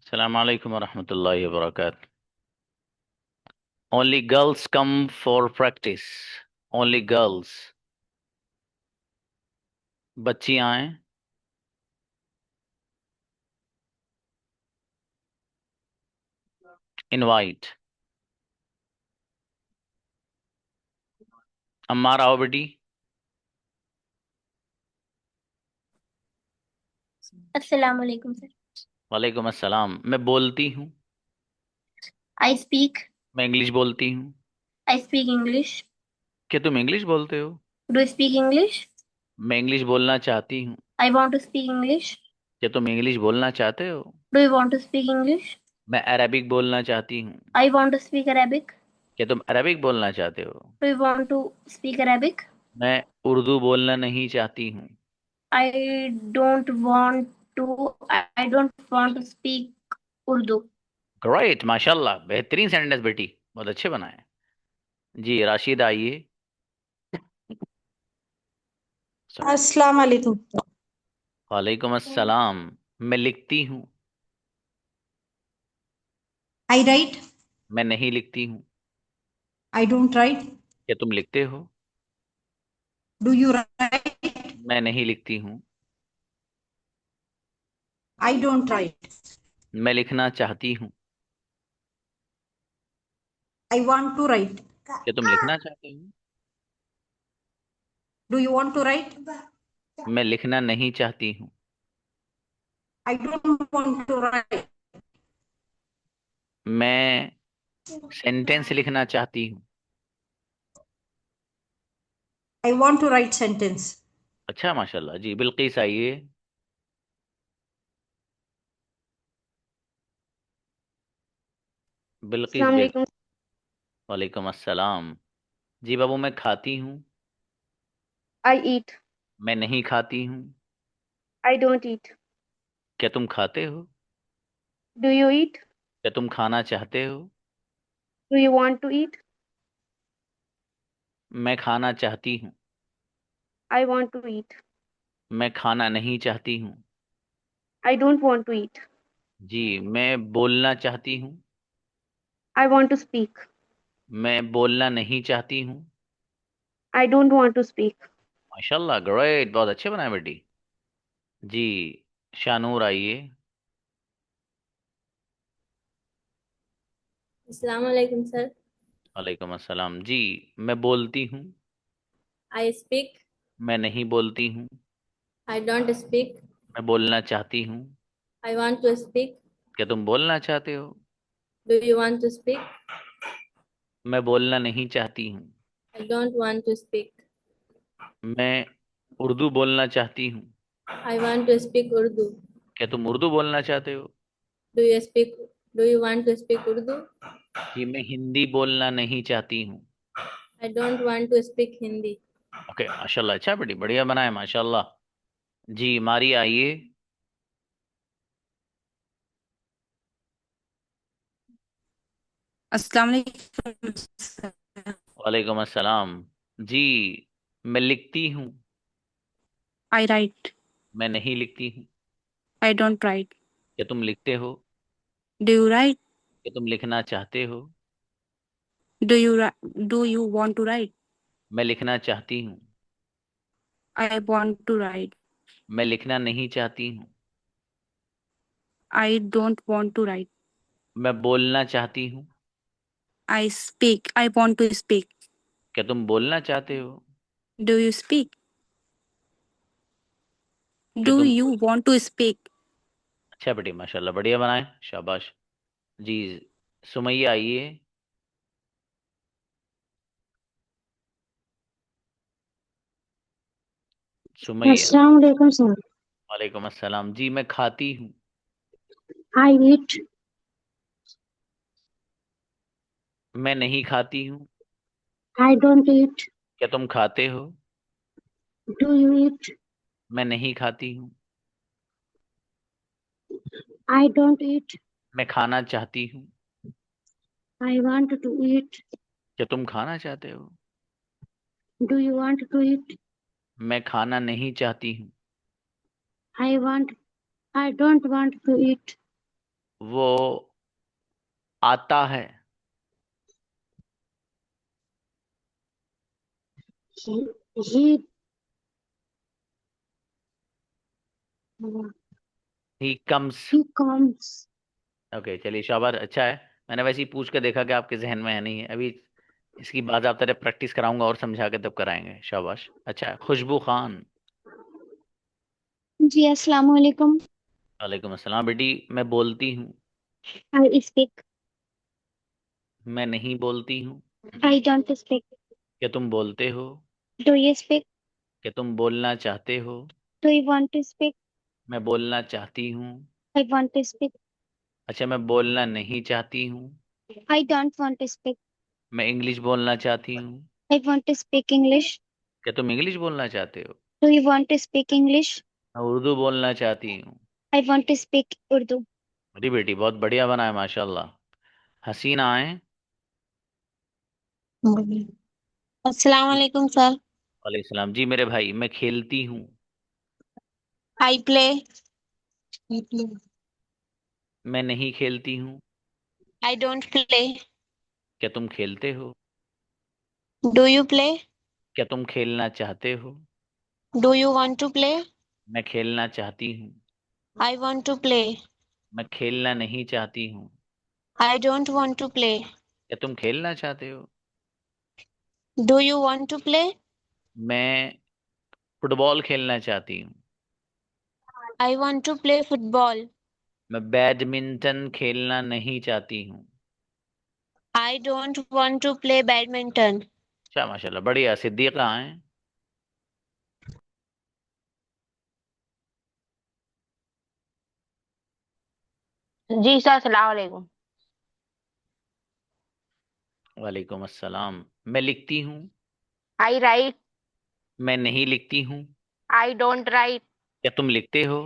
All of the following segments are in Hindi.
Assalamu alaikum wa rahmatullahi wa barakatuh. Only girls come for practice. Only girls. बच्चियां आए. Invite. अम्मार आओ बेटी. अस्सलाम वालेकुम सर। वालेकुम अस्सलाम. मैं बोलती हूँ. I speak. मैं इंग्लिश बोलती हूँ. I speak English. क्या तुम इंग्लिश बोलते हो? Do speak English. मैं इंग्लिश बोलना चाहती हूँ. I want to speak English. क्या तुम इंग्लिश बोलना चाहते हो? Do you want to speak English. मैं अरबिक बोलना चाहती हूँ. I want to speak Arabic. क्या तुम अरबिक बोलना चाहते हो? Do you want to speak Arabic. मैं उर्दू बोलना नहीं चाहती हूँ. I don't want to I don't want to speak Urdu. Great, माशाल्लाह, बेहतरीन सेंटेंस बेटी. बहुत अच्छे बनाए. जी राशिद आइए. सॉरी. अस्सलाम वालेकुम। वालेकुम अस्सलाम. मैं लिखती हूँ. I write. मैं नहीं लिखती हूँ. I don't write. क्या तुम लिखते हो? Do you write. मैं नहीं लिखती हूँ. I don't write. मैं लिखना चाहती हूँ. I want to write. क्या तुम लिखना चाहते हो? Do you want to write. मैं लिखना नहीं चाहती हूँ. I don't want to write. मैं सेंटेंस लिखना चाहती हूँ. I want to write sentence. अच्छा माशाल्लाह. जी बिल्किस आइए. बिल्किस अस्सलाम बेग. वालेकुम। वालेकुम अस्सलाम. जी बाबू, मैं खाती हूँ. आई ईट। मैं नहीं खाती हूँ. I don't eat. क्या तुम खाते हो? Do you eat. क्या तुम खाना चाहते हो? Do you want to eat. मैं खाना चाहती हूँ. I want to eat. मैं खाना नहीं चाहती हूँ. I don't want to eat. जी मैं बोलना चाहती हूँ. I want to speak. मैं बोलना नहीं चाहती हूँ. I don't want to speak. माशाल्लाह, ग्रेट, बहुत अच्छे बनाए बेटी. जी शानूर आइए. अस्सलाम वालेकुम सर। वालेकुम अस्सलाम. जी मैं बोलती हूँ. I speak. मैं नहीं बोलती हूँ. I don't speak. मैं बोलना चाहती हूँ. I want to speak. क्या तुम बोलना चाहते हो? Do you want to speak. मैं बोलना नहीं चाहती हूँ. I don't want to speak. मैं उर्दू बोलना चाहती हूँ. I want to speak Urdu. क्या तुम उर्दू बोलना चाहते हो? Do you speak do you want to speak Urdu. जी मैं हिंदी बोलना नहीं चाहती हूँ. I don't want to speak Hindi. Okay माशाल्लाह, अच्छा बेटी, बढ़िया बनाए माशाल्लाह. जी मारी आइए. अस्सलाम वालेकुम सर। वालेकुम अस्सलाम. जी मैं लिखती हूँ. I write. मैं नहीं लिखती हूँ. I don't write. क्या तुम लिखते हो? Do you write. क्या तुम लिखना चाहते हो? Do you want to write. मैं लिखना चाहती हूँ. I want to write. मैं लिखना नहीं चाहती हूँ. I don't want to write. मैं बोलना चाहती हूँ. I speak. I want to speak. क्या तुम बोलना चाहते हो? Do you speak. क्या डू तुम यू वांट टू स्पीक। अच्छा बेटी, माशाल्लाह, बढ़िया बनाए, शाबाश. जी सुमैया आइए. सुमैया. अस्सलाम वालेकुम सर। वालेकुम अस्सलाम. जी मैं खाती हूँ. आई ईट। मैं नहीं खाती हूँ. I don't eat. क्या तुम खाते हो? Do you eat. मैं नहीं खाती हूँ. I don't eat. मैं खाना चाहती हूँ. I want to eat. क्या तुम खाना चाहते हो? Do you want to eat. मैं खाना नहीं चाहती हूँ. I want I don't want to eat. वो आता है। He, he, he comes. he comes. Okay चलिए शाबाश, अच्छा है। मैंने वैसे ही पूछ के देखा कि आपके जहन में है नहीं है अभी। इसकी बाज़ाब्ता प्रैक्टिस कराऊंगा और समझा के तब कराएंगे। शाबाश, अच्छा है। खुशबू खान। जी अस्सलाम वालेकुम। वालेकुम अस्सलाम बेटी। मैं बोलती हूँ। I speak. मैं नहीं बोलती हूँ। I don't speak. क्या तुम बोलते हो? Do you speak? क्या तुम बोलना चाहते हो? Do you want to speak? मैं बोलना चाहती हूँ। I want to speak. अच्छा, मैं बोलना नहीं चाहती हूँ। I don't want to speak. मैं इंग्लिश बोलना चाहती हूँ। I want to speak English. क्या तुम इंग्लिश बोलना चाहते हो? Do you want to speak English? मैं उर्दू बोलना चाहती हूँ। I want to speak Urdu. अरे बेटी बहुत बढ़िया बना है माशाल्लाह। हसीना है। अस्सलाम वालेकुम सर। वालेकुम सलाम जी मेरे भाई। मैं खेलती हूँ। I play. मैं नहीं खेलती हूँ। I don't play. क्या तुम खेलते हो? Do you play? क्या तुम खेलना चाहते हो? Do you want to play? मैं खेलना चाहती हूँ। I want to play. मैं खेलना नहीं चाहती हूँ। I don't want to play. क्या तुम खेलना चाहते हो? Do you want to play? मैं फुटबॉल खेलना चाहती हूँ। I want to play football. मैं बैडमिंटन खेलना नहीं चाहती हूँ। I don't want to play badminton. अच्छा माशाल्लाह, बढ़िया। सिद्दीका हैं। जी सर, सलाम वालेकुम। वालेकुम अस्सलाम। मैं लिखती हूँ। I write. मैं नहीं लिखती हूँ। I don't write. क्या तुम लिखते हो?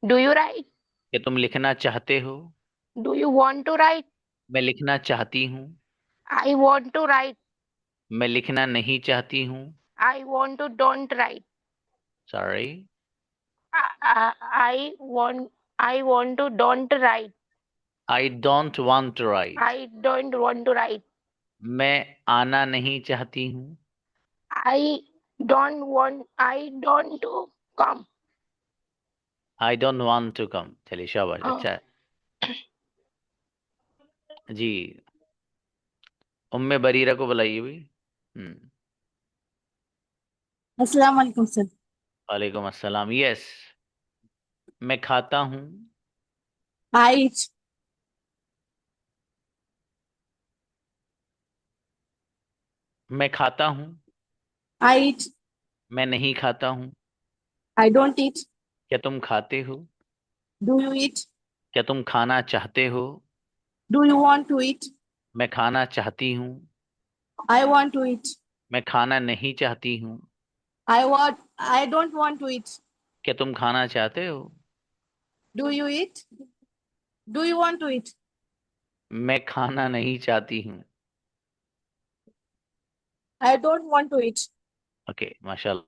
Do you write? क्या तुम लिखना चाहते हो? Do you want to write? मैं लिखना चाहती हूँ। I want to write. मैं लिखना नहीं चाहती हूँ। I want to don't write. Sorry. I want I want to don't write. I don't want to write. I don't want to write. मैं आना नहीं चाहती हूँ। I I don't to come. I don't want to come. चलिए शाबाश, अच्छा है जी। उम्मे बरीरा को बुलाइए भी। अस्सलाम वालेकुम सर। वालेकुम अस्सलाम। यस। मैं खाता हूँ। I eat. मैं खाता हूँ। I eat. मैं नहीं खाता हूँ। I don't eat. क्या तुम खाते हो? Do you eat? क्या तुम खाना चाहते हो? Do you want to eat? मैं खाना चाहती हूँ। I want to eat. मैं खाना नहीं चाहती हूँ। I don't want to eat. क्या तुम खाना चाहते हो? Do you eat? Do you want to eat? मैं खाना नहीं चाहती हूँ। I don't want to eat. Okay माशाल्लाह।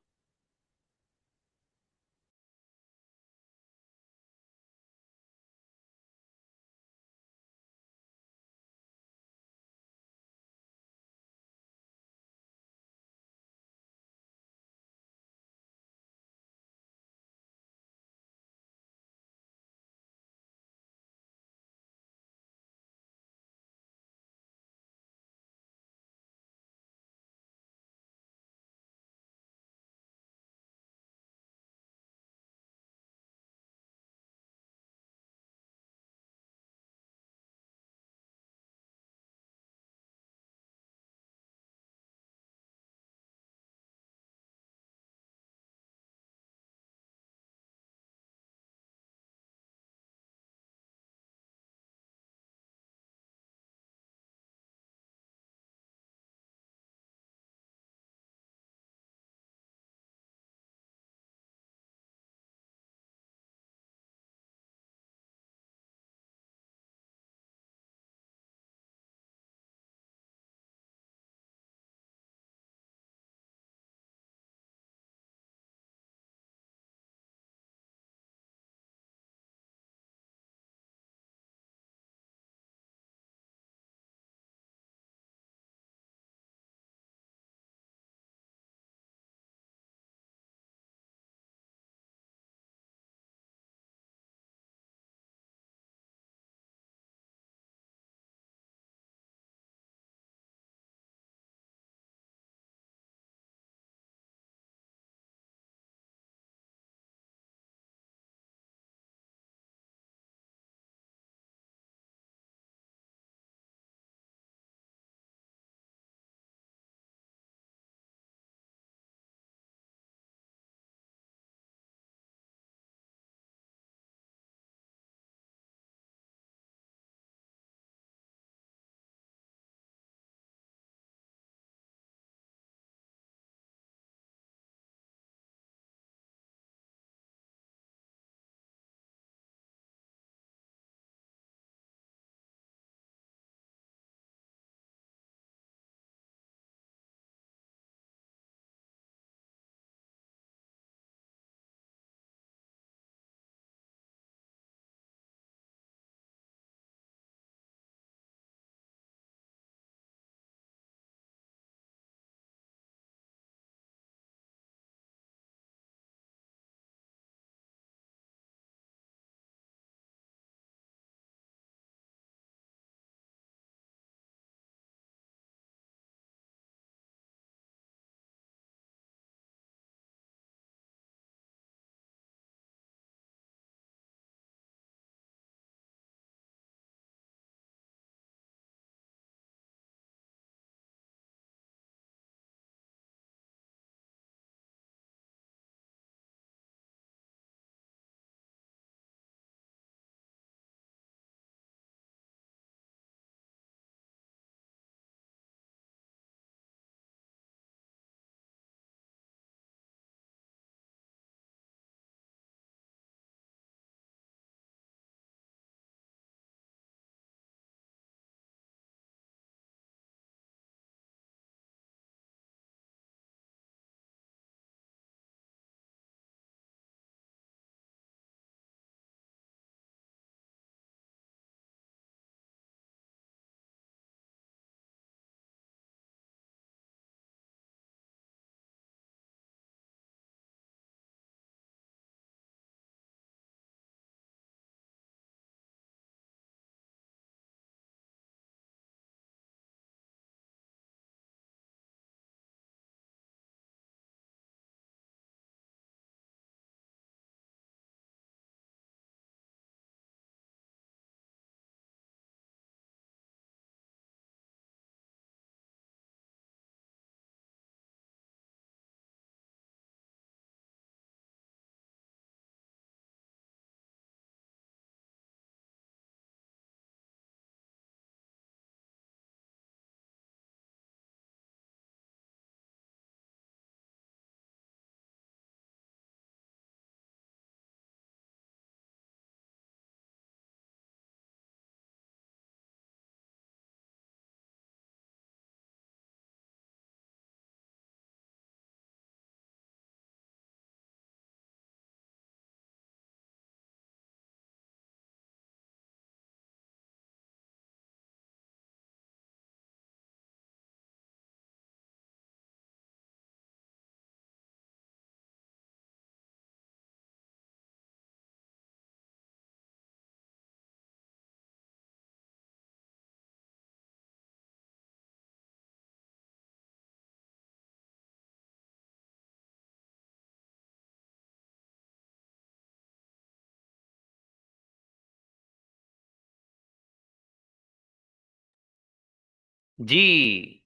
जी,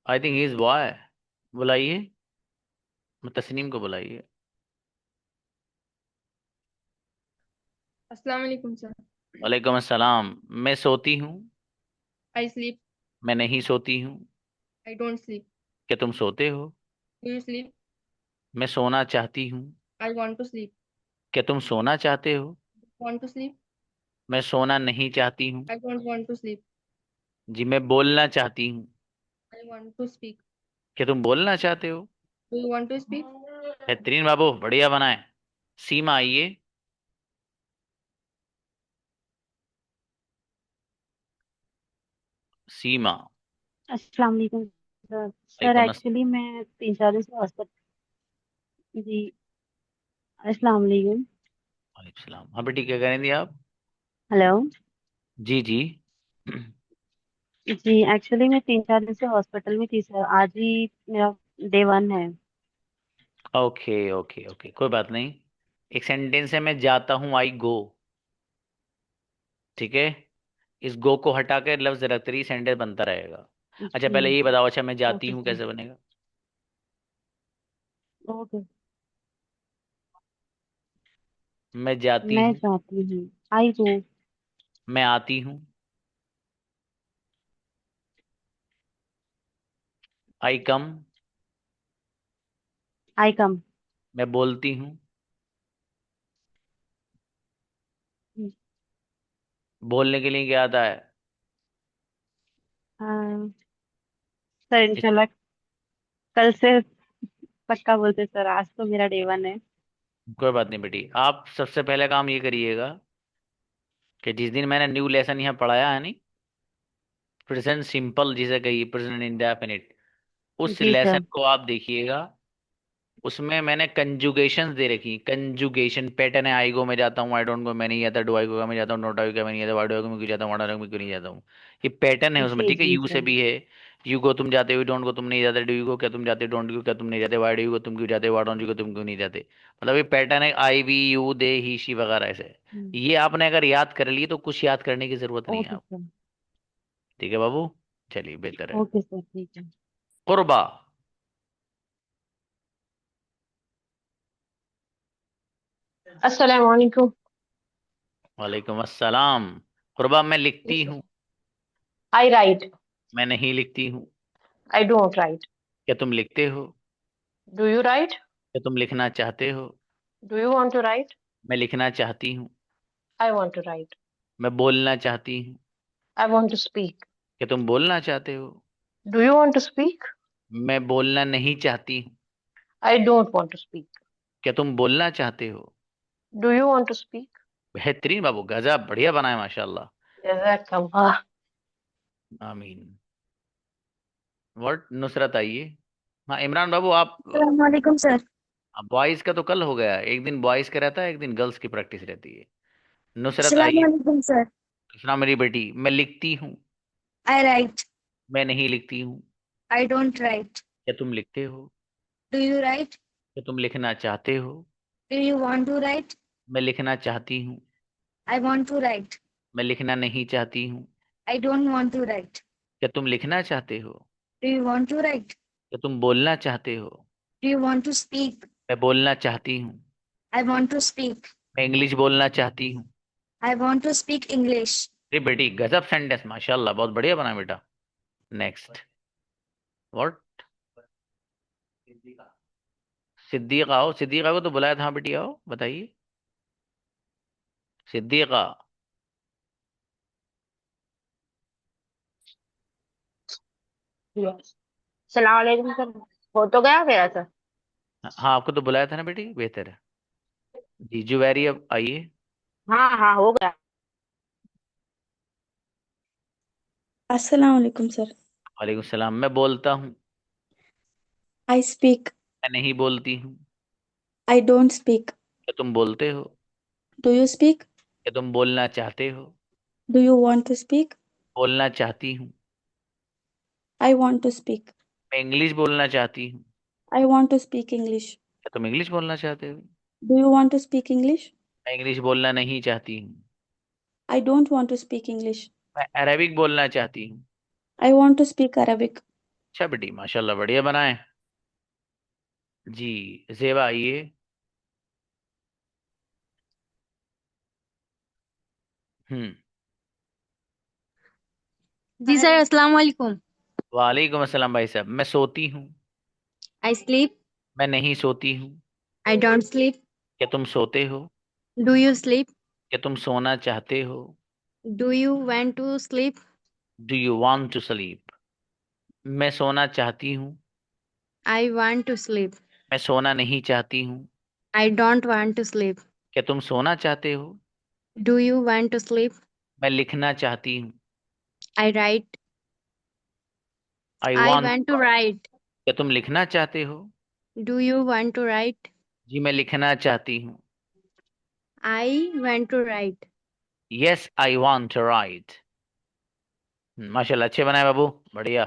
I think he is boy. बुलाइए, तस्नीम को बुलाइए। अस्सलाम वालेकुम सर। वालेकुम अस्सलाम। मैं सोती हूँ। I sleep. मैं नहीं सोती हूँ। I don't sleep. क्या तुम सोते हो? Do you sleep? मैं सोना चाहती हूँ। I want to sleep. क्या तुम सोना चाहते हो? Want to sleep? मैं सोना नहीं चाहती हूँ। I don't want to sleep. जी, मैं बोलना चाहती हूँ। I want to speak. क्या तुम बोलना चाहते हो? Do you want to speak? बेहतरीन बाबू, बढ़िया बनाए। सीमा आइए। सीमा। अस्सलाम वालेकुम सर। सर वालेकुम एक्चुअली मैं 3 साल से हॉस्पिटल। जी। अस्सलाम वालेकुम। अस्सलाम। हाँ बेटी, क्या करेंगी आप? हेलो। जी जी। जी एक्चुअली मैं 3 साल से हॉस्पिटल में थी सर, आज ही मेरा डे 1 है। ओके ओके ओके, कोई बात नहीं। एक सेंटेंस है, मैं जाता हूँ, आई गो। ठीक है, इस गो को हटा कर लफ्ज रख रही, सेंटेंस बनता रहेगा। अच्छा, जी। पहले ये बताओ, अच्छा मैं जाती ओके हूँ सर। कैसे बनेगा? ओके। मैं जाती मैं हूँ। जाती हूँ, आई गो। मैं आती हूँ। आई कम। आई कम। मैं बोलती हूँ। बोलने के लिए क्या आता है? सर इस- इंशाल्लाह कल से पक्का बोलते सर, आज तो मेरा डे 1 है। कोई बात नहीं बेटी, आप सबसे पहले काम ये करिएगा कि जिस दिन मैंने न्यू लेसन यहाँ पढ़ाया है नहीं, प्रेजेंट सिंपल जिसे कहिए, प्रेजेंट इंडेफिनिट, उस जी लेसन सर। को आप देखिएगा। उसमें मैंने कंजुगेशंस दे रखी। कंजुगेशन पैटर्न है, आई गो मैं जाता हूँ, आई डोंट गो मैं नहीं जाता, डू आई गो मैं जाता हूँ, नॉट आई गो मैं नहीं जाता, वाई डू आई गो मैं क्यों जाता हूँ, वाट आई गो मैं क्यों नहीं जाता हूँ। ये पैटर्न है उसमें, जी ठीक है। जी यू से सर। भी है। यू गो तुम जाते हो, डोंट गो तुम नहीं जाते, डू यू गो क्या तुम जाते हो, डोंट गो क्या तुम नहीं जाते, वाई डू यू गो तुम क्यों जाते हो, वाट डोंट यू गो तुम क्यों नहीं जाते। मतलब ये पैटर्न है, I we you they he she वगैरह ऐसे। ये आपने अगर याद कर लिए तो कुछ याद करने की जरूरत नहीं है ओके आप। सर। ठीक है बाबू, चलिए बेहतर है। ओके सर, ठीक है। कुर्बा। अस्सलाम वालेकुम। वालेकुम अस्सलाम। कुर्बा, मैं लिखती हूँ। I write. मैं नहीं लिखती हूँ। I don't write. क्या तुम लिखते हो? Do you write? क्या तुम लिखना चाहते हो? Do you want to write? मैं लिखना चाहती हूँ। I want to write. मैं बोलना चाहती हूँ। I want to speak. क्या तुम बोलना चाहते हो? Do you want to speak? मैं बोलना नहीं चाहती हूँ। I don't want to speak. क्या तुम बोलना चाहते हो? Do you want to speak? बेहतरीन बाबू, गजब, बढ़िया बनाया माशाल्लाह। जज़ाकल्लाह। आमीन। वर्ड नुसरत आइए। हाँ इमरान बाबू, आप अस्सलाम वालेकुम सर। बॉयज का तो कल हो गया, एक दिन बॉयज का रहता है, एक दिन गर्ल्स की प्रैक्टिस रहती है। नुसरत अस्सलाम आइए। वालेकुम सर। सुना मेरी बेटी, मैं लिखती हूँ। I write. मैं नहीं लिखती हूँ। I don't write. क्या तुम लिखते हो? Do you write? क्या तुम लिखना चाहते हो? Do you want to write? मैं लिखना चाहती हूँ। I want to write. मैं लिखना नहीं चाहती हूँ। I don't want to write. क्या तुम लिखना चाहते हो? Do you want to write? क्या तुम बोलना चाहते हो? Do you want to speak? मैं बोलना चाहती हूँ। I want to speak. मैं इंग्लिश बोलना चाहती हूँ। I want to speak English. अरे बेटी, गजब सेंटेंस, माशाल्लाह, बहुत बढ़िया बना बेटा। नेक्स्ट। व्हाट? सिद्दीका आओ, सिद्दीका को तो बुलाया था। हाँ बेटी आओ, बताइए। सिद्दीका। यस। सलाम वालेकुम सर। हो तो गया मेरा सर। हाँ, आपको तो बुलाया था ना बेटी, बेहतर है। जी जुवैरी, अब आइए। हाँ हाँ हो गया। अस्सलाम वालेकुम सर। वालेकुम सलाम। मैं बोलता हूँ। I speak. मैं नहीं बोलती हूँ। I don't speak. क्या तुम बोलते हो? Do you speak? क्या तुम बोलना चाहते हो? Do you want to speak? बोलना चाहती हूँ। I want to speak. मैं इंग्लिश बोलना चाहती हूँ। I want to speak English. क्या तुम इंग्लिश बोलना चाहते हो? Do you want to speak English? मैं इंग्लिश बोलना नहीं चाहती हूँ। I don't want to speak English. मैं अरेबिक बोलना चाहती हूँ। I want to speak Arabic. अच्छा बेटी, माशाल्लाह, बढ़िया बनाए। जी, जेबा आइए। हम्म। जी सर, अस्सलाम वालेकुम। वालेकुम अस्सलाम भाई साहब। मैं सोती हूँ। I sleep. मैं नहीं सोती हूँ। I don't sleep. क्या तुम सोते हो? Do you sleep? क्या तुम सोना चाहते हो? Do you want to sleep? Do you want to sleep? मैं सोना चाहती हूँ। I want to sleep. मैं सोना नहीं चाहती हूँ। I don't want to sleep. क्या तुम सोना चाहते हो? Do you want to sleep? मैं लिखना चाहती हूँ। I write. I I want. want to write. क्या तुम लिखना चाहते हो? Do you want to write? जी, मैं लिखना चाहती हूँ। I want to write. Yes, I want to write. माशाल्लाह, अच्छे बनाए बाबू, बढ़िया।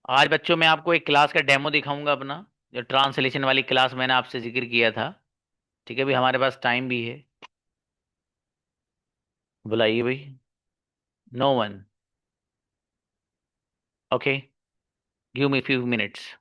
आज बच्चों मैं आपको एक क्लास का डेमो दिखाऊंगा अपना, जो ट्रांसलेशन वाली क्लास मैंने आपसे जिक्र किया था। ठीक है, भी हमारे पास टाइम भी है। बुलाइए भाई। No one. Okay, give me few minutes.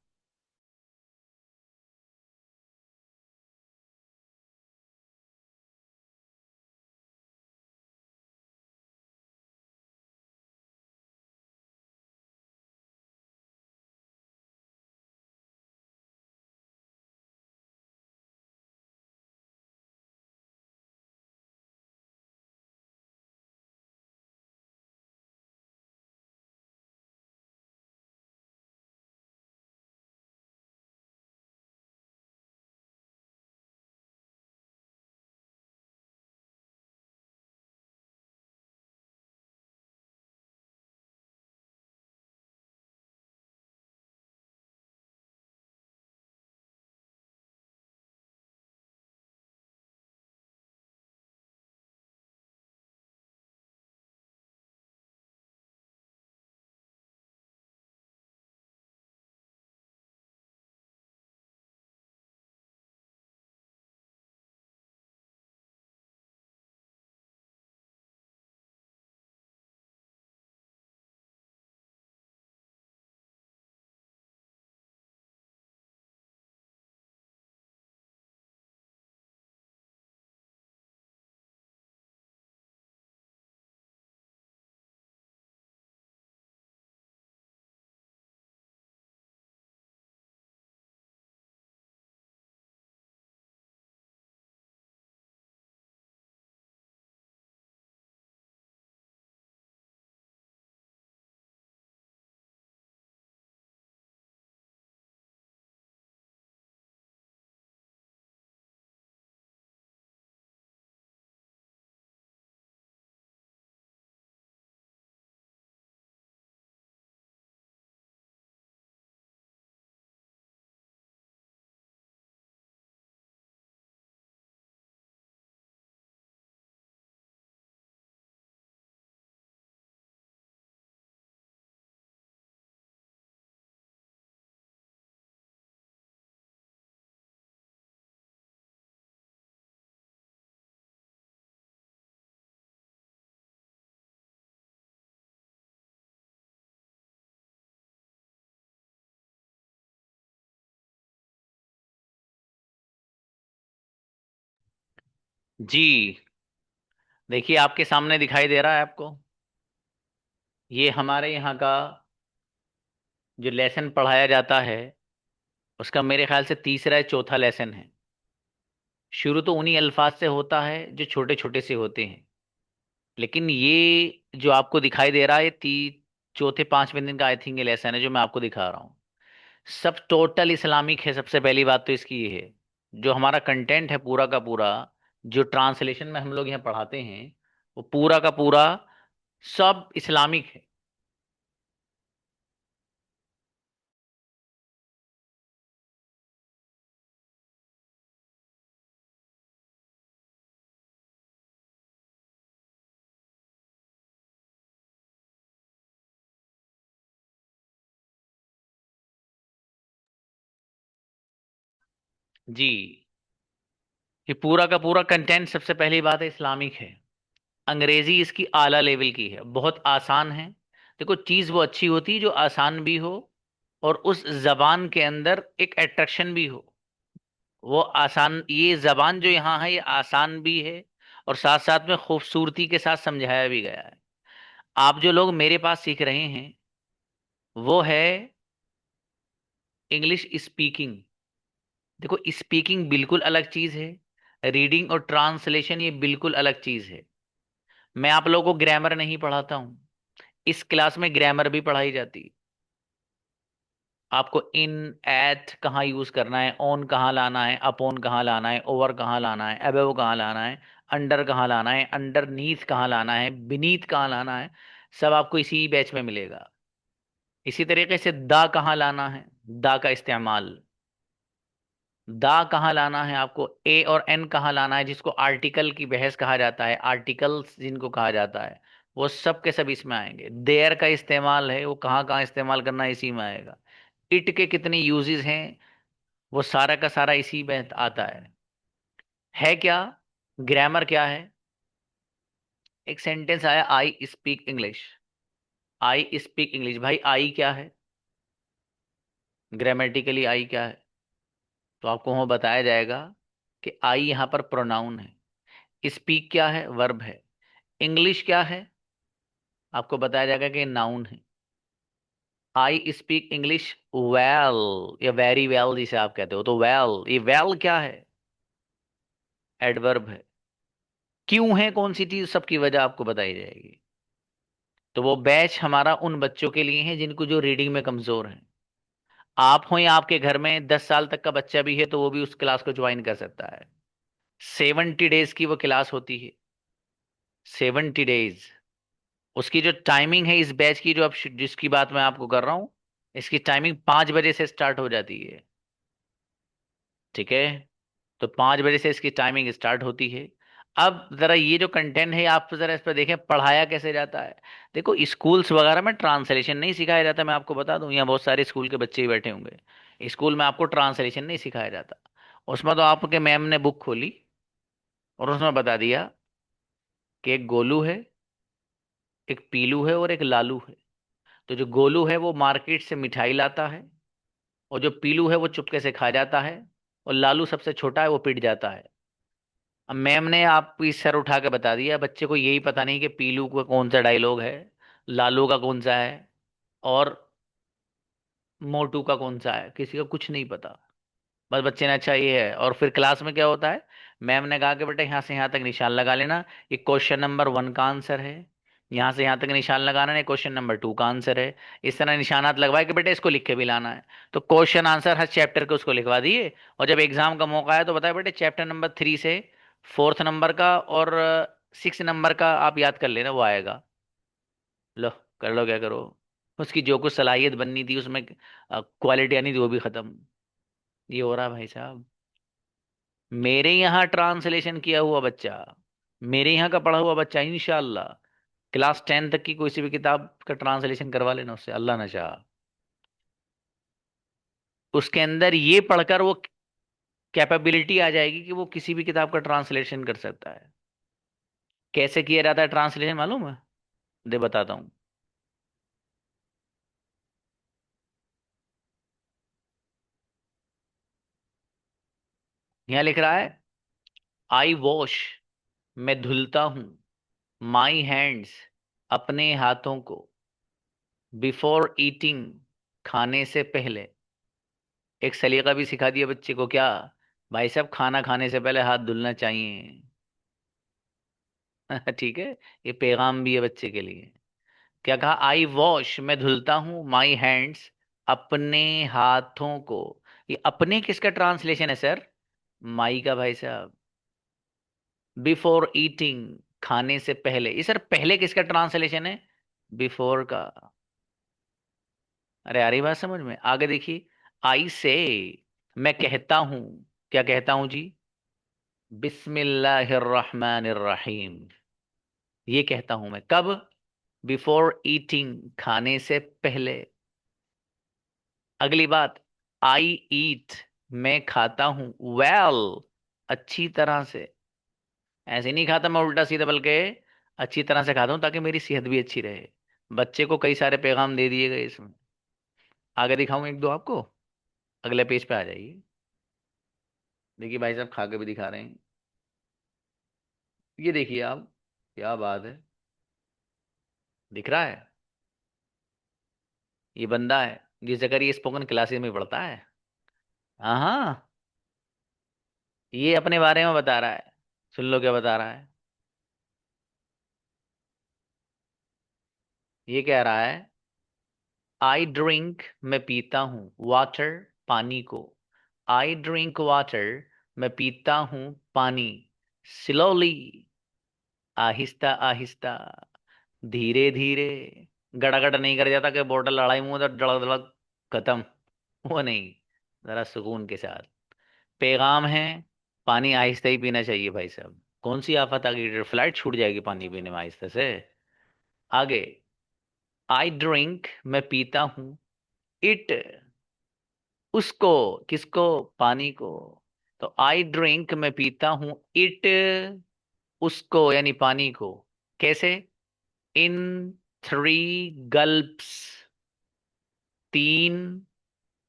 जी, देखिए आपके सामने दिखाई दे रहा है आपको, ये हमारे यहाँ का जो लेसन पढ़ाया जाता है, उसका मेरे ख्याल से तीसरा या चौथा लेसन है। शुरू तो उन्हीं अल्फाज से होता है जो छोटे छोटे से होते हैं, लेकिन ये जो आपको दिखाई दे रहा है, ये चौथे पांचवें दिन का आई थिंक ये लेसन है जो मैं आपको दिखा रहा हूँ। सब टोटल इस्लामिक है। सबसे पहली बात तो इसकी ये है, जो हमारा कंटेंट है पूरा का पूरा, जो ट्रांसलेशन में हम लोग यहाँ पढ़ाते हैं, वो पूरा का पूरा सब इस्लामिक है। जी, ये पूरा का पूरा कंटेंट सबसे पहली बात है इस्लामिक है। अंग्रेजी इसकी आला लेवल की है, बहुत आसान है। देखो चीज वो अच्छी होती है जो आसान भी हो और उस जबान के अंदर एक अट्रैक्शन भी हो। वो आसान, ये जबान जो यहाँ है ये आसान भी है और साथ साथ में खूबसूरती के साथ समझाया भी गया है। आप जो लोग मेरे पास सीख रहे हैं वो है इंग्लिश स्पीकिंग। देखो स्पीकिंग बिल्कुल अलग चीज है, रीडिंग और ट्रांसलेशन ये बिल्कुल अलग चीज है। मैं आप लोगों को ग्रामर नहीं पढ़ाता हूं, इस क्लास में ग्रामर भी पढ़ाई जाती है। आपको इन, एट कहाँ यूज करना है, ऑन कहाँ लाना है, अपॉन कहाँ लाना है, ओवर कहाँ लाना है, अबव कहाँ लाना है, अंडर कहाँ लाना है, अंडरनीथ कहाँ लाना है, बीनीथ कहाँ लाना है, सब आपको इसी बैच में मिलेगा। इसी तरीके से दा कहाँ लाना है, दा का इस्तेमाल, दा कहाँ लाना है आपको, ए और एन कहाँ लाना है, जिसको आर्टिकल की बहस कहा जाता है, आर्टिकल्स जिनको कहा जाता है, वो सब के सब इसमें आएंगे। देयर का इस्तेमाल है, वो कहाँ कहाँ इस्तेमाल करना है इसी में आएगा। इट के कितने यूजेस हैं वो सारा का सारा इसी में आता है क्या? ग्रामर क्या है? एक सेंटेंस आया, आई स्पीक इंग्लिश। आई स्पीक इंग्लिश, भाई आई क्या है? ग्रामेटिकली आई क्या है? तो आपको वहां बताया जाएगा कि आई यहां पर प्रोनाउन है। स्पीक क्या है? वर्ब है। इंग्लिश क्या है? आपको बताया जाएगा कि नाउन है। आई स्पीक इंग्लिश वेल या वेरी वेल जिसे आप कहते हो, तो वेल, ये वेल क्या है? एडवर्ब है। क्यों है कौन सी चीज, सबकी वजह आपको बताई जाएगी। तो वो बैच हमारा उन बच्चों के लिए है जिनको जो रीडिंग में कमजोर हैं। आप हो या आपके घर में 10 साल तक का बच्चा भी है तो वो भी उस क्लास को ज्वाइन कर सकता है। 70 डेज की वो क्लास होती है, 70 डेज। उसकी जो टाइमिंग है इस बैच की, जो अब जिसकी बात मैं आपको कर रहा हूं, इसकी टाइमिंग 5 बजे से स्टार्ट हो जाती है। ठीक है, तो 5 बजे से इसकी टाइमिंग स्टार्ट होती है। अब जरा ये जो कंटेंट है आप जरा इस पर देखें, पढ़ाया कैसे जाता है। देखो स्कूल्स वगैरह में ट्रांसलेशन नहीं सिखाया जाता, मैं आपको बता दूं, यहाँ बहुत सारे स्कूल के बच्चे ही बैठे होंगे। स्कूल में आपको ट्रांसलेशन नहीं सिखाया जाता। उसमें तो आपके मैम ने बुक खोली और उसमें बता दिया कि एक गोलू है, एक पीलू है और एक लालू है। तो जो गोलू है वो मार्केट से मिठाई लाता है, और जो पीलू है वो चुपके से खा जाता है, और लालू सबसे छोटा है वो पिट जाता है। अब मैम ने आप इस सर उठा के बता दिया, बच्चे को यही पता नहीं कि पीलू का कौन सा डायलॉग है, लालू का कौन सा है, और मोटू का कौन सा है, किसी का कुछ नहीं पता। बस बच्चे ने अच्छा ये है। और फिर क्लास में क्या होता है, मैम ने कहा कि बेटा यहाँ से यहाँ तक निशान लगा लेना, ये क्वेश्चन नंबर 1 का आंसर है। यहाँ से यहाँ तक निशान लगाना है, क्वेश्चन नंबर 2 का आंसर है। इस तरह निशानात लगवाए कि बेटा इसको लिख के भी लाना है। तो क्वेश्चन आंसर हर चैप्टर के उसको लिखवा दिए, और जब एग्जाम का मौका आया तो बताया बेटे चैप्टर नंबर 3 से 4th नंबर का और 6 नंबर का आप याद कर लेना, वो आएगा। लो कर लो क्या करो। उसकी जो कुछ सलाहियत बननी थी उसमें, क्वालिटी आनी थी, वो भी खत्म। ये हो रहा भाई साहब। मेरे यहाँ ट्रांसलेशन किया हुआ बच्चा, मेरे यहाँ का पढ़ा हुआ बच्चा इंशाल्लाह क्लास 10 तक की कोई सी भी किताब का ट्रांसलेशन करवा लेना उससे, अल्लाह ना चाह। उसके अंदर ये पढ़कर वो कैपेबिलिटी आ जाएगी कि वो किसी भी किताब का ट्रांसलेशन कर सकता है। कैसे किया जाता है ट्रांसलेशन मालूम है? दे बताता हूँ। यहाँ लिख रहा है, आई वॉश, मैं धुलता हूं, माई हैंड्स, अपने हाथों को, बिफोर ईटिंग, खाने से पहले। एक सलीका भी सिखा दिया बच्चे को, क्या भाई साहब, खाना खाने से पहले हाथ धुलना चाहिए। ठीक है, ये पैगाम भी है बच्चे के लिए। क्या कहा, आई वॉश, मैं धुलता हूं, माई हैंड्स, अपने हाथों को। ये अपने किसका ट्रांसलेशन है सर? माई का भाई साहब। बिफोर ईटिंग, खाने से पहले। ये सर पहले किसका ट्रांसलेशन है? बिफोर का। अरे आ रही बात समझ में? आगे देखिए, आई से, मैं कहता हूं। क्या कहता हूं जी? बिस्मिल्लाहिर्रहमानिर्रहीम। ये कहता हूं मैं कब? बिफोर ईटिंग, खाने से पहले। अगली बात, आई ईट, मैं खाता हूं, वेल, अच्छी तरह से। ऐसे नहीं खाता मैं उल्टा सीधा, बल्कि अच्छी तरह से खाता हूँ ताकि मेरी सेहत भी अच्छी रहे। बच्चे को कई सारे पैगाम दे दिए गए इसमें। आगे दिखाऊं एक दो आपको, अगले पेज पे आ जाइए। देखिए भाई साहब खा के भी दिखा रहे हैं। ये देखिए आप, क्या बात है, दिख रहा है? ये बंदा है जिस जगह ये स्पोकन क्लासेस में पढ़ता है। हाँ हाँ, ये अपने बारे में बता रहा है। सुन लो क्या बता रहा है। ये कह रहा है, आई ड्रिंक, मैं पीता हूँ, वाटर, पानी को। आई ड्रिंक वाटर, मैं पीता हूँ पानी, स्लोली, आहिस्ता आहिस्ता, धीरे धीरे। गड़गड़ नहीं कर जाता कि बोतल लड़ाई मुंह तो धड़क धड़क खत्म, वो नहीं, जरा सुकून के साथ। पैगाम है, पानी आहिस्ता ही पीना चाहिए भाई साहब। कौन सी आफत आ गई, फ्लाइट छूट जाएगी पानी पीने में आहिस्ते से। आगे, आई ड्रिंक, मैं पीता हूँ, इट, उसको, किसको, पानी को। तो आई ड्रिंक, मैं पीता हूँ, इट, उसको यानी पानी को। कैसे? इन 3 गल्प्स, 3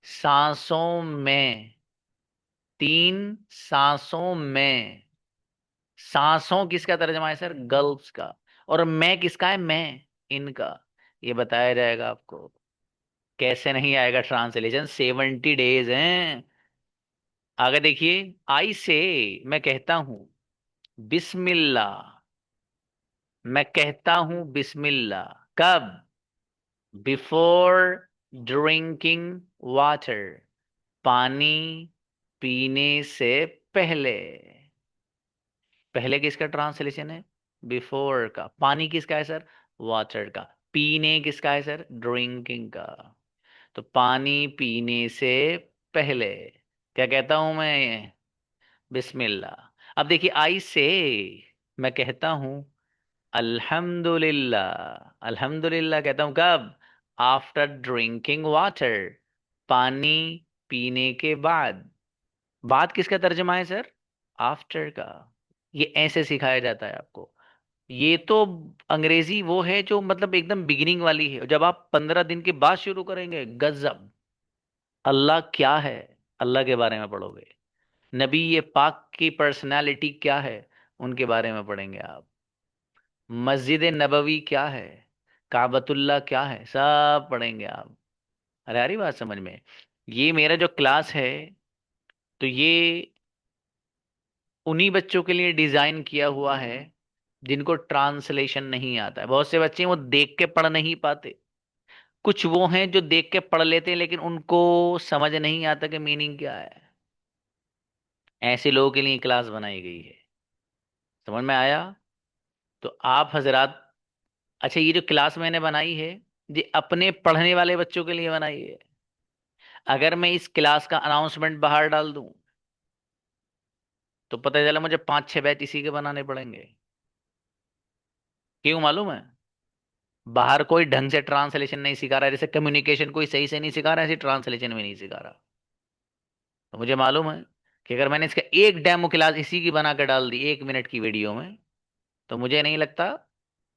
सांसों में, 3 सांसों में। सांसों किसका तर्जमा है सर? गल्प्स का। और मैं किसका है? मैं, इनका। ये बताया जाएगा आपको। कैसे नहीं आएगा ट्रांसलेशन, 70 डेज हैं। आगे देखिए, आई से, मैं कहता हूं, बिस्मिल्लाह, मैं कहता हूं बिस्मिल्लाह। कब? बिफोर ड्रिंकिंग वाटर, पानी पीने से पहले। पहले किसका ट्रांसलेशन है? बिफोर का। पानी किसका है सर? वाटर का। पीने किसका है सर? ड्रिंकिंग का। तो पानी पीने से पहले क्या कहता हूं मैं? बिस्मिल्लाह। अब देखिए, आई से, मैं कहता हूं अल्हम्दुलिल्लाह। अल्हम्दुलिल्लाह कहता हूं कब? आफ्टर ड्रिंकिंग वाटर, पानी पीने के बाद। बाद किसका तर्जमा है सर? आफ्टर का। ये ऐसे सिखाया जाता है आपको। ये तो अंग्रेजी वो है जो मतलब एकदम बिगिनिंग वाली है। जब आप 15 दिन के बाद शुरू करेंगे, गजब। अल्लाह क्या है, अल्लाह के बारे में पढ़ोगे। नबी ये पाक की पर्सनालिटी क्या है, उनके बारे में पढ़ेंगे आप। मस्जिद नबवी क्या है, काबतुल्लाह क्या है, सब पढ़ेंगे आप। अरे आ रही बात समझ में? ये मेरा जो क्लास है, तो ये उन्हीं बच्चों के लिए डिजाइन किया हुआ है जिनको ट्रांसलेशन नहीं आता है। बहुत से बच्चे हैं, वो देख के पढ़ नहीं पाते। कुछ वो हैं जो देख के पढ़ लेते हैं लेकिन उनको समझ नहीं आता कि मीनिंग क्या है। ऐसे लोगों के लिए क्लास बनाई गई है। समझ में आया? तो आप हजरात, अच्छा ये जो क्लास मैंने बनाई है, ये अपने पढ़ने वाले बच्चों के लिए बनाई है। अगर मैं इस क्लास का अनाउंसमेंट बाहर डाल दूं तो पता चला मुझे 5-6 बैच इसी के बनाने पड़ेंगे। क्यों मालूम है? बाहर कोई ढंग से ट्रांसलेशन नहीं सिखा रहा है। जैसे कम्युनिकेशन कोई सही से नहीं सिखा रहा है, ऐसे ट्रांसलेशन भी नहीं सिखा रहा। तो मुझे मालूम है कि अगर मैंने इसका एक डेमो क्लास इसी की बना कर डाल दी 1 मिनट की वीडियो में, तो मुझे नहीं लगता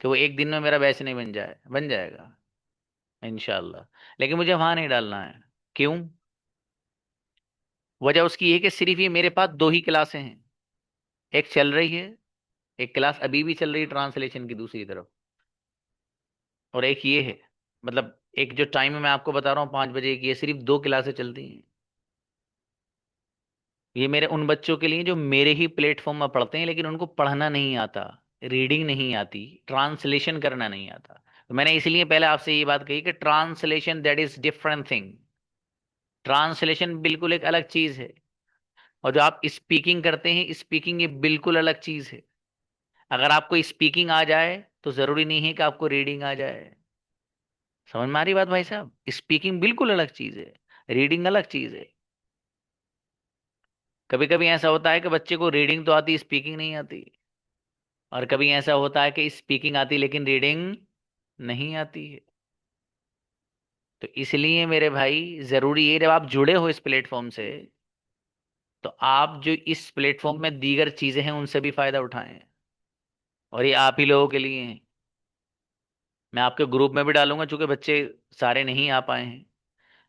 कि वो एक दिन में मेरा बैच नहीं बन जाए। बन जाएगा इंशाल्लाह। लेकिन मुझे वहां नहीं डालना है। क्यों? वजह उसकी है कि सिर्फ ये मेरे पास 2 ही क्लासें हैं। एक चल रही है, एक क्लास अभी भी चल रही है ट्रांसलेशन की दूसरी तरफ, और एक ये है। मतलब एक जो टाइम है मैं आपको बता रहा हूँ 5 बजे की, ये सिर्फ 2 क्लासें चलती हैं। ये मेरे उन बच्चों के लिए जो मेरे ही प्लेटफॉर्म में पढ़ते हैं लेकिन उनको पढ़ना नहीं आता, रीडिंग नहीं आती, ट्रांसलेशन करना नहीं आता। तो मैंने इसलिए पहले आपसे ये बात कही कि translation that is different thing. Translation बिल्कुल एक अलग चीज है, और जो आप स्पीकिंग करते हैं, स्पीकिंग ये बिल्कुल अलग चीज है। अगर आपको स्पीकिंग आ जाए तो जरूरी नहीं है कि आपको रीडिंग आ जाए। समझ में आ रही बात भाई साहब? स्पीकिंग बिल्कुल अलग चीज है, रीडिंग अलग चीज है। कभी कभी ऐसा होता है कि बच्चे को रीडिंग तो आती, स्पीकिंग नहीं आती। और कभी ऐसा होता है कि स्पीकिंग आती लेकिन रीडिंग नहीं आती है। तो इसलिए मेरे भाई जरूरी है, जब आप जुड़े हो इस प्लेटफॉर्म से, तो आप जो इस प्लेटफॉर्म में दीगर चीजें हैं उनसे भी फायदा उठाएं। और ये आप ही लोगों के लिए है। मैं आपके ग्रुप में भी डालूंगा, चूंकि बच्चे सारे नहीं आ पाए हैं,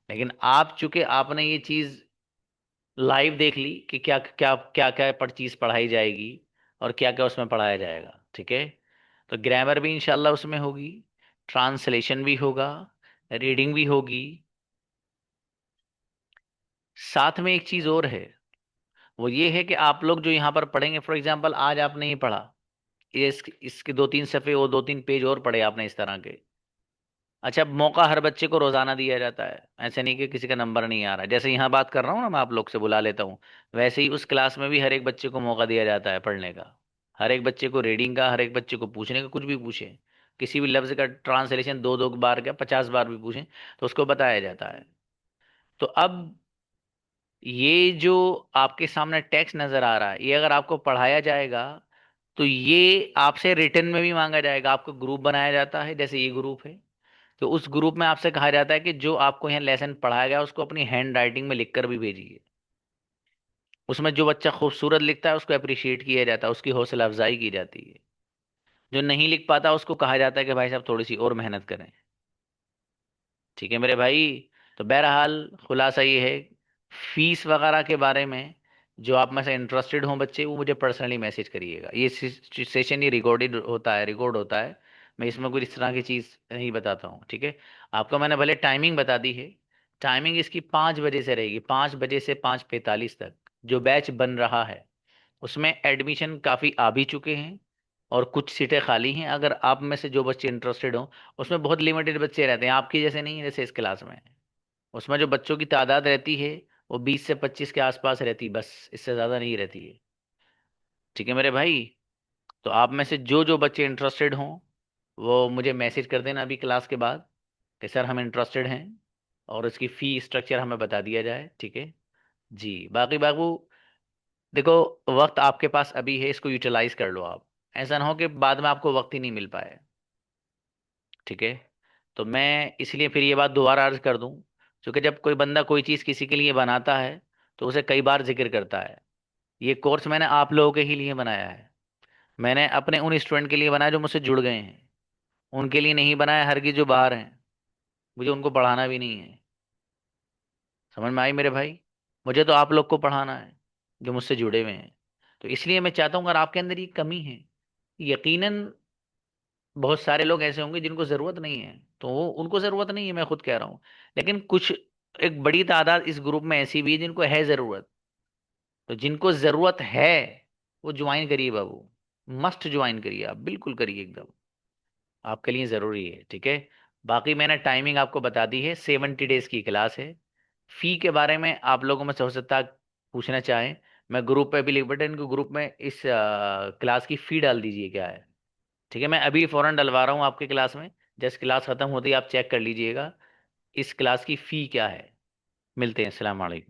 लेकिन आप चूंकि आपने ये चीज लाइव देख ली कि क्या क्या क्या क्या चीज पढ़ाई जाएगी और क्या क्या उसमें पढ़ाया जाएगा, ठीक है। तो ग्रामर भी इंशाल्लाह उसमें होगी, ट्रांसलेशन भी होगा, रीडिंग भी होगी। साथ में एक चीज और है, वो ये है कि आप लोग जो यहाँ पर पढ़ेंगे, फॉर एग्जाम्पल आज आपने ही पढ़ा, ये इसके 2-3 सफ़े और 2-3 पेज और पढ़े आपने इस तरह के। अच्छा, मौका हर बच्चे को रोजाना दिया जाता है, ऐसे नहीं कि किसी का नंबर नहीं आ रहा है। जैसे यहाँ बात कर रहा हूँ ना, मैं आप लोग से बुला लेता हूँ, वैसे ही उस क्लास में भी हर एक बच्चे को मौका दिया जाता है पढ़ने का। हर एक बच्चे को रीडिंग का, हर एक बच्चे को पूछने का, कुछ भी पूछे, किसी भी लफ्ज का ट्रांसलेशन 2-2 बार क्या 50 बार भी पूछें तो उसको बताया जाता है। तो अब ये जो आपके सामने टेक्स्ट नजर आ रहा है, ये अगर आपको पढ़ाया जाएगा तो ये आपसे रिटर्न में भी मांगा जाएगा। आपको ग्रुप बनाया जाता है, जैसे ये ग्रुप है, तो उस ग्रुप में आपसे कहा जाता है कि जो आपको यहाँ लेसन पढ़ाया गया उसको अपनी हैंड राइटिंग में लिखकर भी भेजिए। उसमें जो बच्चा खूबसूरत लिखता है उसको अप्रिशिएट किया जाता है, उसकी हौसला अफजाई की जाती है। जो नहीं लिख पाता उसको कहा जाता है कि भाई साहब थोड़ी सी और मेहनत करें। ठीक है मेरे भाई। तो बहरहाल खुलासा ये है, फीस वगैरह के बारे में जो आप में से इंटरेस्टेड हो बच्चे, वो मुझे पर्सनली मैसेज करिएगा। ये सेशन ये रिकॉर्डेड होता है, रिकॉर्ड होता है, मैं इसमें कोई इस तरह की चीज़ नहीं बताता हूँ, ठीक है। आपको मैंने भले टाइमिंग बता दी है, टाइमिंग इसकी 5 बजे से रहेगी, 5 बजे से 5:45 तक जो बैच बन रहा है उसमें एडमिशन काफ़ी आ भी चुके हैं और कुछ सीटें खाली हैं। अगर आप में से जो बच्चे इंटरेस्टेड हो, उसमें बहुत लिमिटेड बच्चे रहते हैं, आपकी जैसे नहीं है जैसे इस क्लास में। उसमें जो बच्चों की तादाद रहती है वो 20 से 25 के आसपास रहती, बस इससे ज़्यादा नहीं रहती है। ठीक है मेरे भाई। तो आप में से जो जो बच्चे इंटरेस्टेड हों वो मुझे मैसेज कर देना अभी क्लास के बाद कि सर हम इंटरेस्टेड हैं, और उसकी फ़ी स्ट्रक्चर हमें बता दिया जाए, ठीक है जी। बाकी बाबू देखो, वक्त आपके पास अभी है, इसको यूटिलाइज कर लो आप। ऐसा ना हो कि बाद में आपको वक्त ही नहीं मिल पाए, ठीक है। तो मैं इसलिए फिर ये बात दोबारा अर्ज कर दूं, क्योंकि जब कोई बंदा कोई चीज़ किसी के लिए बनाता है तो उसे कई बार जिक्र करता है। ये कोर्स मैंने आप लोगों के ही लिए बनाया है, मैंने अपने उन स्टूडेंट के लिए बनाया जो मुझसे जुड़ गए हैं, उनके लिए नहीं बनाया हरगिज जो बाहर हैं, मुझे उनको पढ़ाना भी नहीं है। समझ में आई मेरे भाई। मुझे तो आप लोग को पढ़ाना है जो मुझसे जुड़े हुए हैं। तो इसलिए मैं चाहता हूँ अगर आपके अंदर ये कमी है, यकीनन बहुत सारे लोग ऐसे होंगे जिनको ज़रूरत नहीं है, तो वो उनको ज़रूरत नहीं है, मैं खुद कह रहा हूँ। लेकिन कुछ एक बड़ी तादाद इस ग्रुप में ऐसी भी है जिनको है ज़रूरत। तो जिनको ज़रूरत है वो ज्वाइन करिए बाबू, मस्ट ज्वाइन करिए, आप बिल्कुल करिए, एकदम आपके लिए ज़रूरी है, ठीक है। बाकी मैंने टाइमिंग आपको बता दी है, 70 डेज की क्लास है। फ़ी के बारे में आप लोगों में से हो सकता है पूछना चाहें, मैं ग्रुप पे भी लिख बैठे, इनको ग्रुप में इस क्लास की फ़ी डाल दीजिए क्या है, ठीक है। मैं अभी फ़ौरन डलवा रहा हूँ आपके क्लास में, जस्ट क्लास ख़त्म होती है आप चेक कर लीजिएगा इस क्लास की फ़ी क्या है। मिलते हैं, अस्सलाम वालेकुम।